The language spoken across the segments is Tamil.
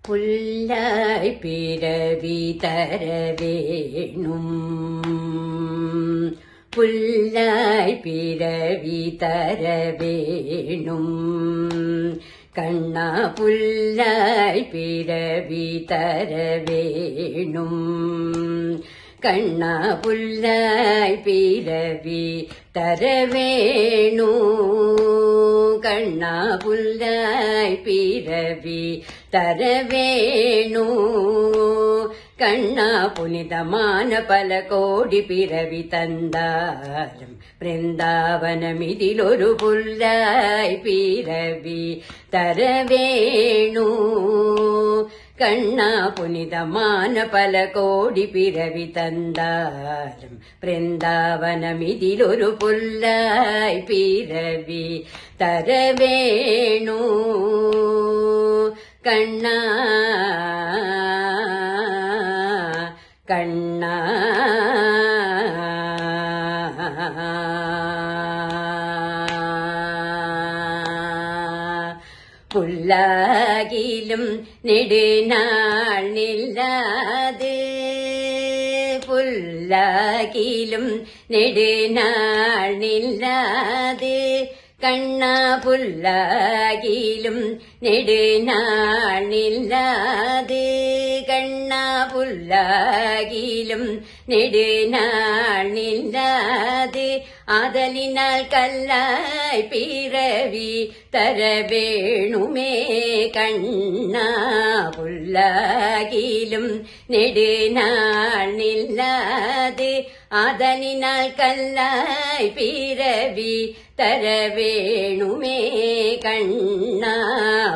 புல்லாய் பிறவி தரவேணும், புல்லாய் பிறவி தரவேணும், கண்ணா புல்லாய் பிறவி தரவேணும், கண்ணா புல்லாய் பிறவி தரவேணு, கண்ணா புல்லாய் பிறவி தரவேணு, கண்ணா புனிதமான பல கோடி பிறவி தந்தாலும் பிருந்தாவனமிதிலொரு புல்லாய் பிறவி தரவேணு, கண்ணா புனிதமான பல கோடி பிறவி தந்தாலும் பிருந்தாவனமிதிலொரு புல்லாய் பிறவி தரவேணு, கண்ணா கண்ணா புல்லாகிலும் நெடுநாள் நில்லாது, புல்லாகிலும் நெடுநாள் நில்லாது, கண்ணா புல்லாகிலும் நெடுநாள் நில்லாது, கண்ணா புல்லாகிலும் நெடுநாள் நில்லாது, ஆதலினால் கல்லாய் பிறவி தரவேணுமே, கண்ணா புல்லாகிலும் நெடுநாள் நில்லாது, ஆதலினால் கல்லாய் பிறவி தரவேணுமே, கண்ணா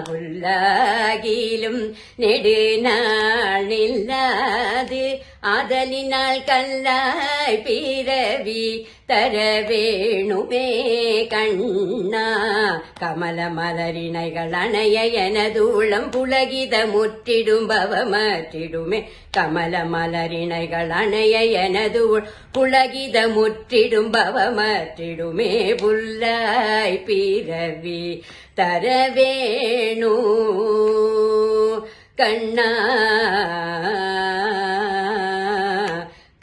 புல்லாகிலும் நெடுநாள் நில்லாது, ஆதலினால் கல்லாய் பிறவி தரவேணுமே, கண்ணா கமல மலரிணைகள் அணைய எனது உளம் புலகித முற்றிடும் பவமற்றிடுமே, கமல மலரிணைகள் அணைய எனது புலகித முற்றிடும் பவமற்றிடுமே, புல்லாய் பிறவி தரவேணு, கண்ணா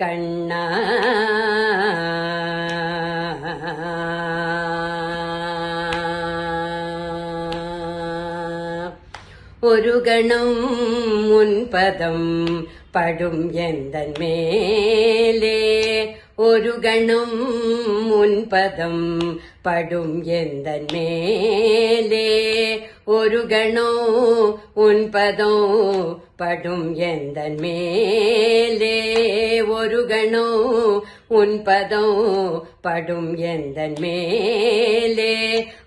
கண்ணா ஒரு கணம் முன்பதம் படும் எந்தன் மேலே, ஒரு கணம் முன்பதம் படும் எந்தன் மேலே, ஒரு கணம் உன்பதம் படும் எந்தன் மேலே, ஒரு கணம் உன்பதம் படும் எந்தன் மேலே,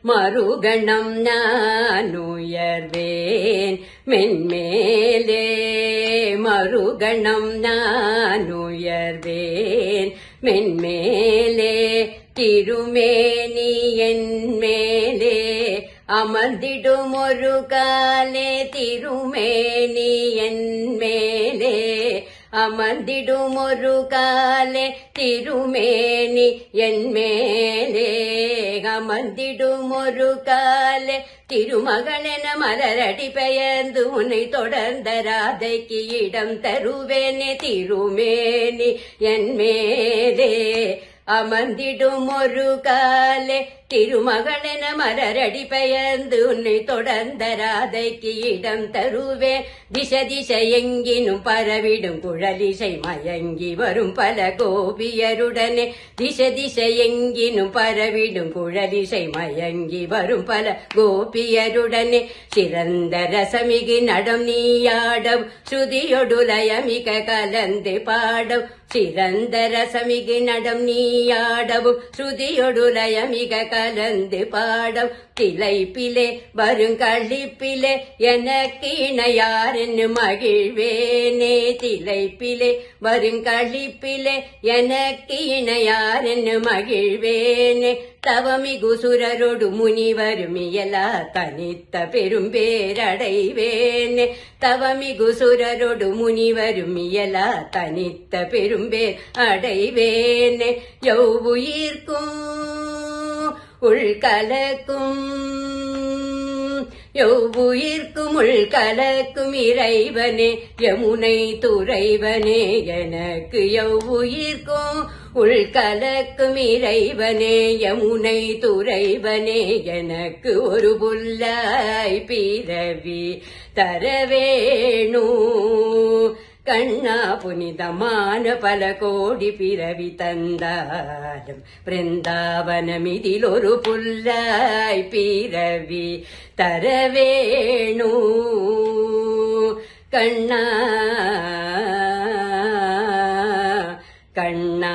மறுகணம் நான் உயர்வேன் மென்மேலே, மறுகணம் நான் உயர்வேன் மென்மேலே, திருமேனி என் மேலே அமர்ந்திடும் ஒரு காலே, திருமேனி என் மேலே அமர்ந்திடும் ஒரு காலே, திருமேனி என் மேலே அமர்ந்திடும் ஒரு காலே, திருமகனென மலரடி பெயர்ந்து உன்னை தொடர்ந்த ராதைக்கு இடம் தருவேனே, திருமேனி என் மேலே அமர்ந்திடும் ஒரு காலே, திருமகனென மலரடி பெயர்ந்து உன்னை தொடர்ந்த ராதைக்கு இடம் தருவேன், திச திசை எங்கினும் பரவிடும் குழலிசை மயங்கி வரும் பல கோபியருடனே, திச திசை எங்கினும் பரவிடும் குழலிசை மயங்கி வரும் பல கோபியருடனே, சிறந்த ரசமிகு நடம் நீயாடம் ஸ்ருதியொடு லயமிக கலந்து பாடம், சிறந்த ரசமிகு நடம் நீயாடவும் ஸ்ருதியொடு லயமிக கலந்து பாடம், திளைப்பிலே வருங்களிப்பிலே எனக்கு இணையார் என்று மகிழ்வேனே, திளைப்பிலே வருங்களிப்பிலே எனக்கு இணையார் என்று மகிழ்வேனே, தவமிகு சுரரோடு முனிவரும் இயலா தனித்த பெரும் பேரடைவேனே, தவமிகு சுரரோடு முனிவரும் இயலா தனித்த பெரும் பேர் அடைவேனே, யௌவுயிர்க்கும் உள்கலக்கும் எவ்வுயிர்க்கும் உள் கலக்கும் இறைவனே யமுனை துறைவனே எனக்கு எவ்வுயிர்க்கும் உள் கலக்கும் இறைவனே யமுனை துறைவனே எனக்கு ஒரு புல்லாய் பிறவி தரவேணு கண்ணா புனிதமான பல கோடி பிறவி தந்தாலும் பிருந்தாவனமிதில் ஒரு புல்லாய் பிறவி தரவேணு கண்ணா கண்ணா